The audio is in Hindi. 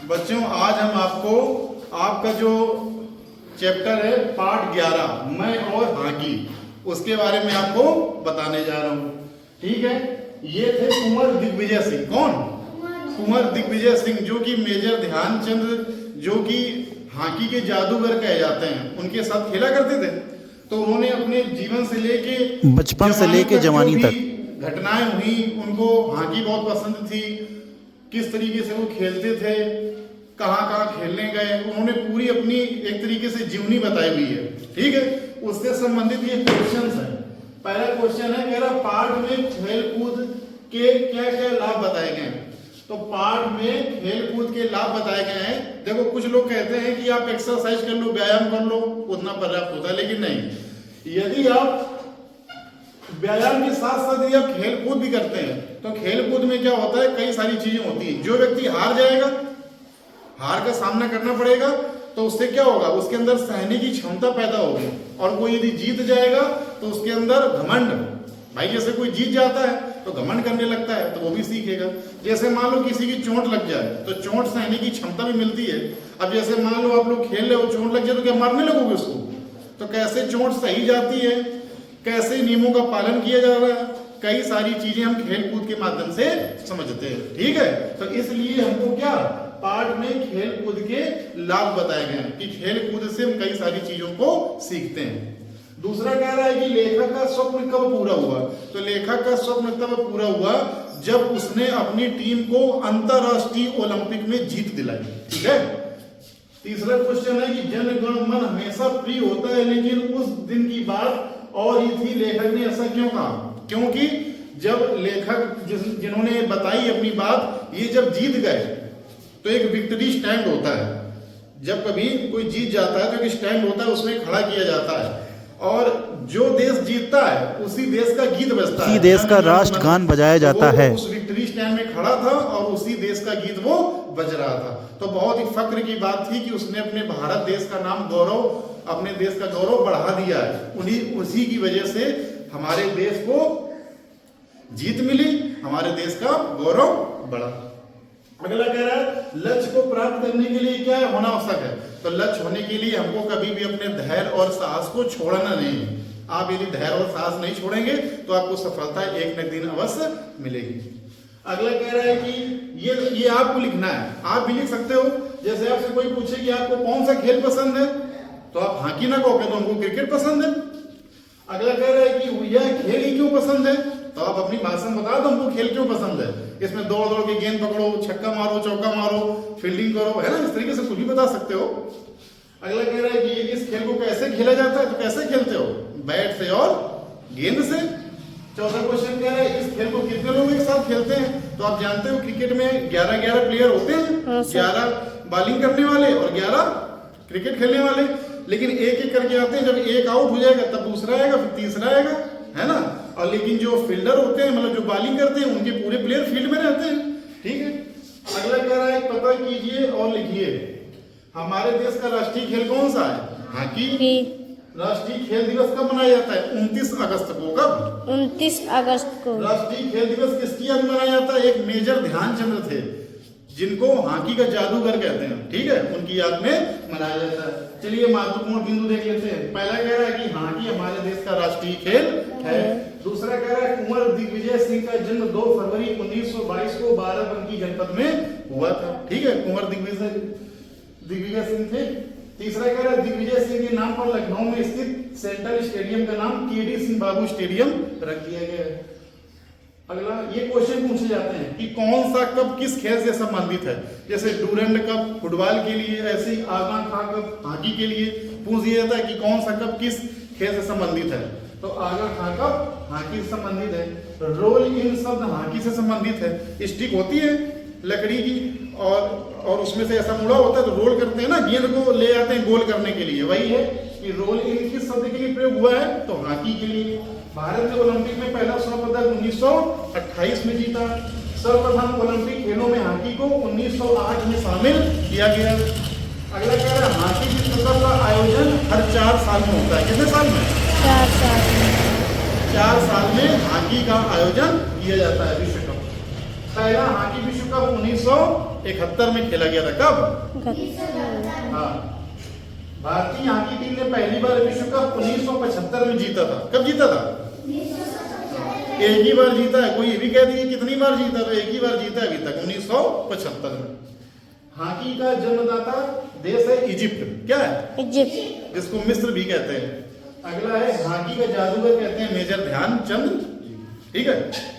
बच्चों आज हम आपको आपका जो चैप्टर है पार्ट 11 मैं और हॉकी उसके बारे में आपको बताने जा रहा हूँ। ठीक है, ये थे कुंवर दिग्विजय सिंह। कौन? कुंवर दिग्विजय सिंह, जो कि मेजर ध्यानचंद जो कि हॉकी के जादूगर कहे जाते हैं, उनके साथ खेला करते थे। तो उन्होंने अपने जीवन से लेके बचपन से लेके जवानी तक घटनाएं हुई, उनको हॉकी बहुत पसंद थी, किस तरीके से वो खेलते थे, कहाँ कहाँ खेलने गए, उन्होंने पूरी अपनी एक तरीके से जीवनी बताई हुई है। ठीक है, उससे संबंधित ये क्वेश्चंस है। पहला क्वेश्चन है, कह रहा पार्ट में खेल कूद के क्या क्या लाभ बताए गए हैं। तो पार्ट में खेल कूद के लाभ बताए गए हैं। देखो, कुछ लोग कहते हैं कि आप एक्सरसाइज कर लो, व्यायाम कर लो, उतना पर्याप्त होता है, लेकिन नहीं। यदि आप व्यायाम के साथ साथ यदि आप खेल कूद भी करते हैं तो खेल कूद में क्या होता है, कई सारी चीजें होती हैं। जो व्यक्ति हार जाएगा, हार का सामना करना पड़ेगा, तो उससे क्या होगा, उसके अंदर सहने की क्षमता पैदा होगी। और कोई यदि जीत जाएगा तो उसके अंदर घमंड, भाई जैसे कोई जीत जाता है तो घमंड करने लगता है, तो वो भी सीखेगा। जैसे मान लो किसी की चोट लग जाए तो चोट सहने की क्षमता भी मिलती है। अब जैसे मान लो आप लोग खेल रहे हो, चोट लग जाए तो क्या मारने लगोगे उसको? तो कैसे चोट सही जाती है, कैसे नियमों का पालन किया जा रहा है, कई सारी चीजें हम खेल कूद के माध्यम से समझते हैं। ठीक है, तो इसलिए हमको क्या पार्ट में खेल कूद के लाभ बताए गए हैं कि खेल कूद से हम कई सारी चीजों को सीखते हैं। दूसरा कह रहा है कि लेखक का स्वप्न कब पूरा हुआ। तो लेखक का स्वप्न तब पूरा हुआ जब उसने अपनी टीम को अंतरराष्ट्रीय ओलंपिक में जीत दिलाई। ठीक है। तीसरा क्वेश्चन है कि जन गण मन हमेशा प्रिय होता है, लेकिन उस दिन की बात और ही थी, लेखक ने ऐसा क्यों कहा? क्योंकि जब लेखक जिन्होंने बताई अपनी बात, ये जब जीत गए तो एक विक्ट्री स्टैंड होता है। जब कभी कोई जीत जाता है तो एक स्टैंड होता है, उसमें खड़ा किया जाता है, और जो देश जीतता है उसी देश का गीत बजता है, उसी देश का राष्ट्रगान बजाया जाता है। उस विक्ट्री स्टैंड में खड़ा था और उसी देश का गीत वो बज रहा था। तो बहुत ही फक्र की बात थी कि उसने अपने भारत देश का नाम, गौरव, अपने देश का गौरव बढ़ा दिया है। उसी की वजह से हमारे देश को जीत मिली, हमारे देश का गौरव बढ़ा। अगला कह रहा है लक्ष्य को प्राप्त करने के लिए क्या होना आवश्यक है। तो लक्ष्य होने के लिए हमको कभी भी अपने धैर्य और साहस को छोड़ना नहीं। आप यदि धैर्य और साहस नहीं छोड़ेंगे तो आपको सफलता एक न एक दिन अवश्य मिलेगी। अगला कह रहा है कि ये आपको लिखना है, आप भी लिख सकते हो। जैसे आपसे कोई पूछे कि आपको कौन सा खेल पसंद है, तो आप हॉकी ना कहोगे तो उनको क्रिकेट पसंद है। अगला कह रहा है कि यह खेल ही क्यों पसंद है, तो आप अपनी भाषा में बता दो हमको खेल क्यों पसंद है। इसमें दौड़ दौड़ के गेंद पकड़ो, छक्का मारो, चौका मारो, फील्डिंग करो, है ना, इस तरीके से कुछ भी बता सकते हो। अगला कह रहा है कि इस खेल को कैसे खेला जाता है, तो कैसे खेलते हो, बैट से और गेंद से। चौथा क्वेश्चन कह रहा है इस खेल को कितने लोग एक साथ खेलते हैं। तो आप जानते हो क्रिकेट में 11 प्लेयर होते हैं, 11 बॉलिंग करने वाले और 11 क्रिकेट खेलने वाले, लेकिन एक एक करके आते हैं। जब एक आउट हो जाएगा तब दूसरा आएगा, फिर तीसरा आएगा, है ना। और लेकिन जो फील्डर होते हैं, मतलब जो बॉलिंग करते हैं, उनके पूरे प्लेयर फील्ड में रहते हैं। ठीक है। अगला कह रहा है पता कीजिए और लिखिए हमारे देश का राष्ट्रीय खेल कौन सा है, हॉकी। राष्ट्रीय खेल दिवस कब मनाया जाता है, 29 अगस्त को। कब? 29 अगस्त को। राष्ट्रीय खेल दिवस किसकी याद में मनाया जाता है? एक मेजर ध्यानचंद थे, जिनको हॉकी का जादूगर कहते हैं। ठीक है, उनकी याद में मनाया जाता है। चलिए महत्वपूर्ण बिंदु देख लेते हैं। पहला कह रहा है कि हॉकी हमारे देश का राष्ट्रीय खेल है। दूसरा कह रहा है कुंवर दिग्विजय सिंह का जन्म 2 फरवरी 1922 को बाराबंकी जनपद में हुआ था। ठीक है, कुंवर दिग्विजय सिंह थे। तीसरा कह रहा है दिग्विजय सिंह के नाम पर लखनऊ में स्थित सेंट्रल स्टेडियम का नाम केडी सिंह बाबू स्टेडियम रख दिया गया है। अगला ये क्वेश्चन पूछे जाते हैं कि कौन सा कप किस खेल से संबंधित है। जैसे डूरंड कप फुटबॉल के लिए, ऐसे ही आगा खां कप हॉकी के लिए पूछ दिया जाता है कि कौन सा कप किस खेल से संबंधित है। तो आगा खां कप हॉकी से संबंधित है। रोल इन शब्द हॉकी से संबंधित है। स्टिक होती है लकड़ी की और उसमें से ऐसा मुड़ा होता है, तो रोल करते हैं ना, गेंद को ले जाते हैं गोल करने के लिए। वही है कि रोल इन किस शब्द के लिए प्रयोग हुआ है, तो हॉकी के लिए। भारत ने ओलंपिक में पहला स्वर्ण पदक 1928 में जीता। सर्वप्रथम ओलंपिक खेलों में हॉकी को 1908 में शामिल किया गया। अगला कह रहा है हॉकी विश्व कप का आयोजन हर 4 साल में होता है। कितने साल में? 4 साल में। 4 साल में हॉकी का आयोजन किया जाता है, विश्व कप। पहला हॉकी विश्व कप 1971 में खेला गया था। कब? हाँ, भारतीय हॉकी टीम ने पहली बार विश्व कप 1975 में जीता था। कब जीता था? एक ही बार जीता है। कोई ये भी कह दिए कितनी बार जीता, तो एक ही बार जीता है अभी तक, 1975 में। हॉकी का जन्मदाता देश है इजिप्ट। क्या है? इजिप्ट, जिसको मिस्र भी कहते हैं। अगला है हॉकी का जादूगर कहते हैं मेजर ध्यानचंद। ठीक है।